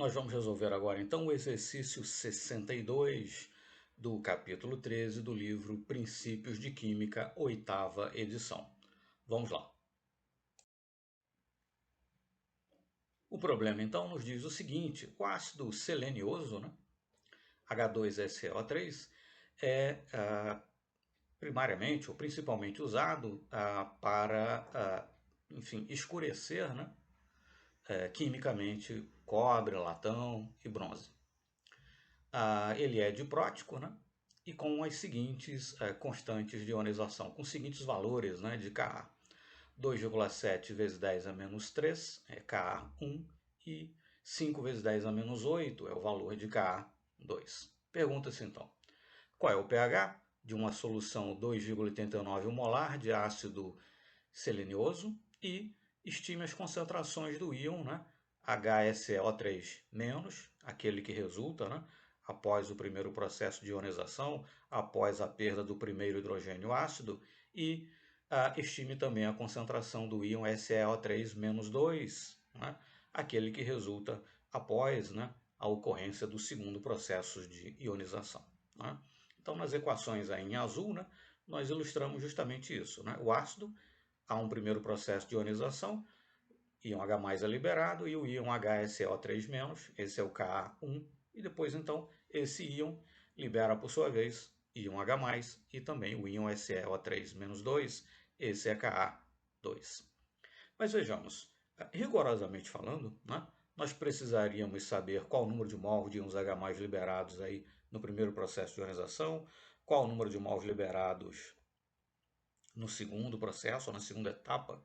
Nós vamos resolver agora então o exercício 62 do capítulo 13 do livro Princípios de Química, oitava edição. Vamos lá. O problema então nos diz o seguinte: o ácido selenioso, né, H2SO3, é primariamente ou principalmente usado para, enfim, escurecer, né, quimicamente cobre, latão e bronze. Ele é diprótico, né? E com as seguintes constantes de ionização, com os seguintes valores, né, de Ka. 2,7 vezes 10 a menos 3 é Ka1 e 5 vezes 10 a menos 8 é o valor de Ka2. Pergunta-se então, qual é o pH de uma solução 2,89 molar de ácido selenioso e estime as concentrações do íon, né, HSO3-, aquele que resulta, né, após o primeiro processo de ionização, após a perda do primeiro hidrogênio ácido, e estime também a concentração do íon SeO3-2, né, aquele que resulta após, né, a ocorrência do segundo processo de ionização. Né. Então, nas equações aí em azul, né, nós ilustramos justamente isso. Né. O ácido, há um primeiro processo de ionização, íon H+ é liberado e o íon HSO3-, esse é o Ka1, e depois então esse íon libera por sua vez íon H+, e também o íon SeO3-2, esse é Ka2. Mas vejamos, rigorosamente falando, né, nós precisaríamos saber qual o número de mol de íons H+ liberados aí no primeiro processo de ionização, qual o número de mols liberados no segundo processo, ou na segunda etapa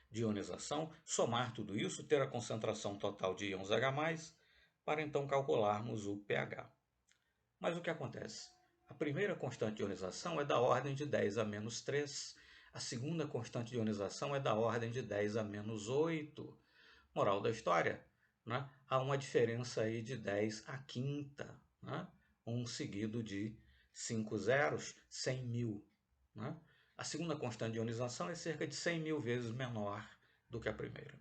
de ionização, somar tudo isso, ter a concentração total de íons H+, para então calcularmos o pH. Mas o que acontece? A primeira constante de ionização é da ordem de 10 a menos 3. A segunda constante de ionização é da ordem de 10 a menos 8. Moral da história, né? Há uma diferença aí de 10 à quinta, né? Um seguido de 5 zeros, 100 mil. Né? A segunda constante de ionização é cerca de 100 mil vezes menor do que a primeira.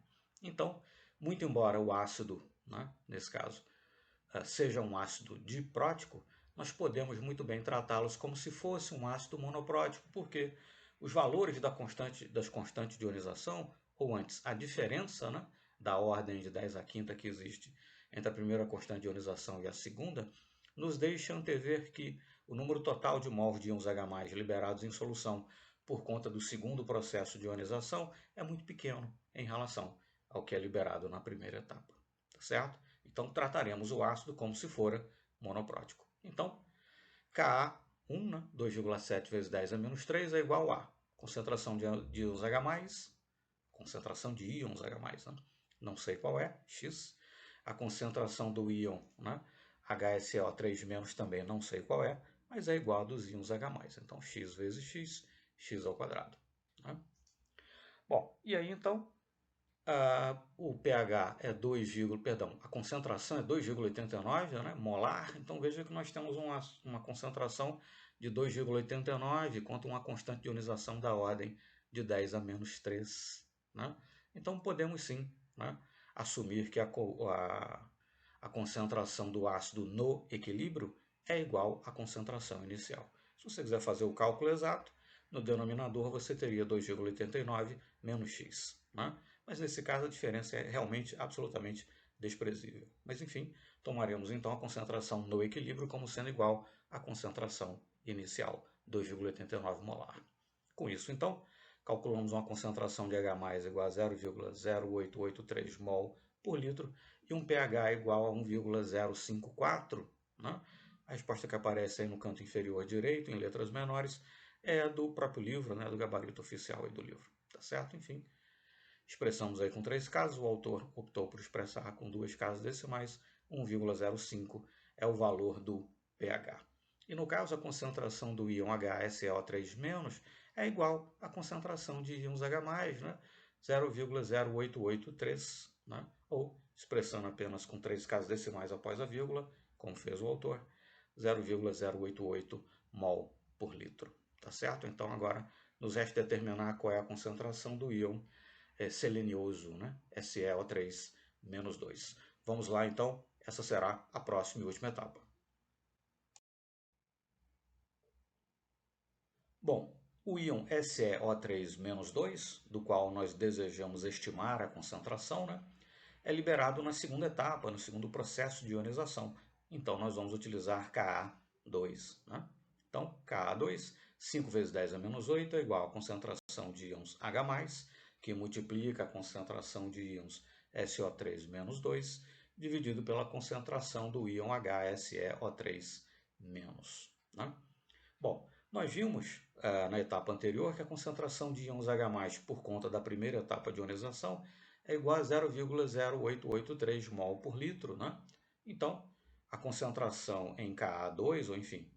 Então, muito embora o ácido, né, nesse caso, seja um ácido diprótico, nós podemos muito bem tratá-los como se fosse um ácido monoprótico, porque os valores das constantes de ionização, ou antes, a diferença, né, da ordem de 10 à quinta que existe entre a primeira constante de ionização e a segunda, nos deixa antever que o número total de mols de íons H+ liberados em solução por conta do segundo processo de ionização é muito pequeno em relação ao que é liberado na primeira etapa. Tá certo? Então, trataremos o ácido como se fora monoprótico. Então, Ka1, né, 2,7 vezes 10 a menos 3 é igual a concentração de íons H+, concentração de íons H+, né? Não sei qual é, X. A concentração do íon, né, HSO3- também não sei qual é, mas é igual a dos íons H+. Então, X vezes X, X ao quadrado. Né? Bom, e aí então, o pH é 2, perdão, a concentração é 2,89, né, molar. Então veja que nós temos uma concentração de 2,89 contra uma constante de ionização da ordem de 10 a menos 3. Né? Então podemos sim, né, assumir que a concentração do ácido no equilíbrio é igual à concentração inicial. Se você quiser fazer o cálculo exato, no denominador você teria 2,89 menos x. Né? Mas nesse caso a diferença é realmente absolutamente desprezível. Mas enfim, tomaremos então a concentração no equilíbrio como sendo igual à concentração inicial, 2,89 molar. Com isso então, calculamos uma concentração de H+ igual a 0,0883 mol por litro e um pH igual a 1,054. Né? A resposta que aparece aí no canto inferior direito, em letras menores, é do próprio livro, né, do gabarito oficial aí do livro. Tá certo? Enfim, expressamos aí com 3 casos, o autor optou por expressar com 2 casas decimais, 1,05 é o valor do pH. E no caso, a concentração do íon HSO3- é igual à concentração de íons H+, né? 0,0883, né? Ou, expressando apenas com 3 casas decimais após a vírgula, como fez o autor, 0,088 mol por litro. Tá certo? Então agora nos resta determinar qual é a concentração do íon selenioso, né? SeO3-2. Vamos lá então, essa será a próxima e última etapa. Bom, o íon SeO3-2, do qual nós desejamos estimar a concentração, né, é liberado na segunda etapa, no segundo processo de ionização. Então, nós vamos utilizar Ka2. Né? Então, Ka2, 5 vezes 10 a menos 8 é igual à concentração de íons H+, que multiplica a concentração de íons SO3-2, dividido pela concentração do íon HSeO3-. Né? Bom, nós vimos na etapa anterior que a concentração de íons H+, por conta da primeira etapa de ionização, é igual a 0,0883 mol por litro. Né? Então, a concentração em Ka2, ou enfim,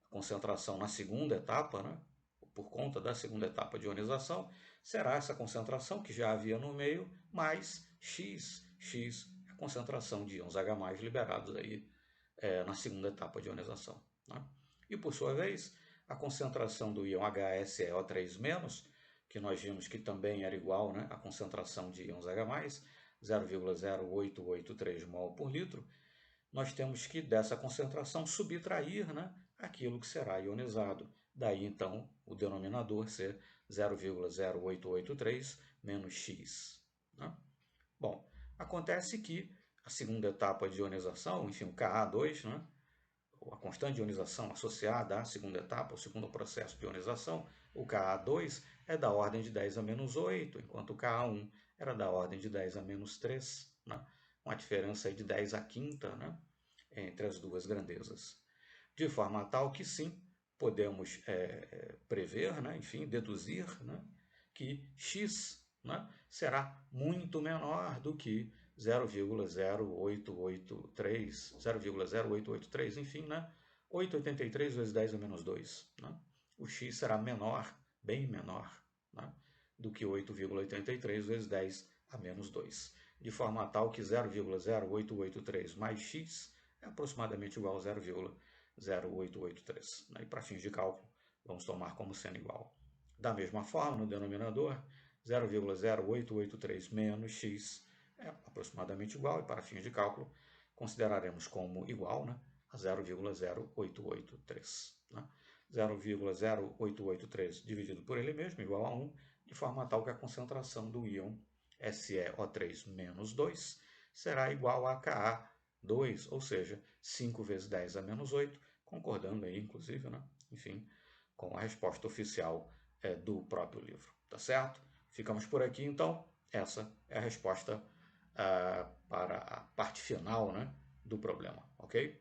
a concentração na segunda etapa, né, por conta da segunda etapa de ionização, será essa concentração que já havia no meio, mais X. X é a concentração de íons H+, liberados aí, na segunda etapa de ionização. Né? E, por sua vez, a concentração do íon HSeO3-, que nós vimos que também era igual, né, à concentração de íons H+, 0,0883 mol por litro, nós temos que dessa concentração subtrair, né, aquilo que será ionizado. Daí, então, o denominador ser 0,0883 menos X. Né? Bom, acontece que a segunda etapa de ionização, enfim, o Ka2, né, a constante de ionização associada à segunda etapa, o segundo processo de ionização, o Ka2 é da ordem de 10 a menos 8, enquanto o Ka1 era da ordem de 10 a menos 3, né? Uma diferença de 10 a quinta, né? Entre as duas grandezas. De forma tal que sim, podemos prever, né? Enfim, deduzir, né? Que X, né? será muito menor do que 0,0883, enfim, né? 883 vezes 10 a menos 2. Né? O x será menor, bem menor, né? do que 8,83 vezes 10 a menos 2. De forma tal que 0,0883 mais x é aproximadamente igual a 0,0883. Né? E para fins de cálculo, vamos tomar como sendo igual. Da mesma forma, no denominador, 0,0883 menos x é aproximadamente igual, e para fins de cálculo, consideraremos como igual, né, a 0,0883. Né? 0,0883 dividido por ele mesmo, igual a 1, de forma tal que a concentração do íon SeO3-2 será igual a Ka2, ou seja, 5 vezes 10 a menos 8, concordando aí, inclusive, né, enfim, com a resposta oficial do próprio livro. Tá certo? Ficamos por aqui, então. Essa é a resposta para a parte final, né, do problema, ok?